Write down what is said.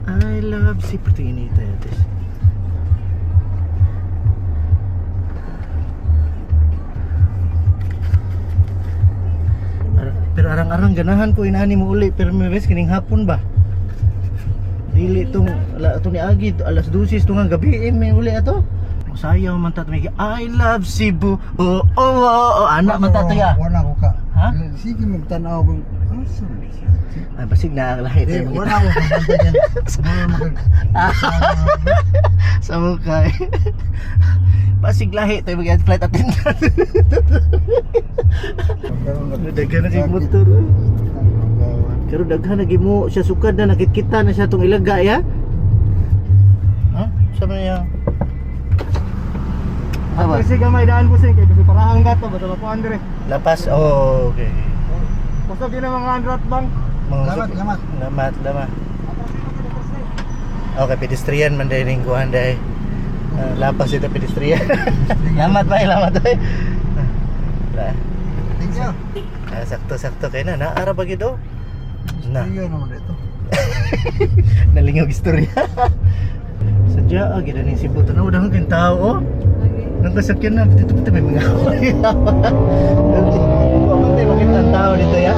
I love seperti ini Tetes. Pero arang-arang ganahan ko inani mo uli pero may bes kining hapon ba? Dili tong ni agi alas 12 tungang gabi may uli ato. Sayaw man ta may I love Cebu. Oh oh oh, anak man ta to ya. Wala ko ka. Ha? Sige magtanaw ko. Ay basig na lahi tayo Wala ko ka. sa mukha. Basig lahi tayo mag flight attendant. Daghan na si motor. Pero daghan na mo siya sukad na nakikita na siya tong ilaga ya. Ha? Sama niya. Ako sige may daan po sing kay basi parahan gato bato ko Andre. Lapas. Oh, okay. Basta din ang mga andrat bang. Lamat. Okay, pedestrian man dahil yung kuhan dahil lapas ito pedestrian. Lamat ba? Thank you. Sakto kayo na. Naara ba gito? Na. Sige naman ito. Nalingog istorya. Sadya, gila ng Cebu. Tanaw dahil kayong tao, oh. Nang kasakyan na, dito may mga away. Bakit makita ang tao dito, ya?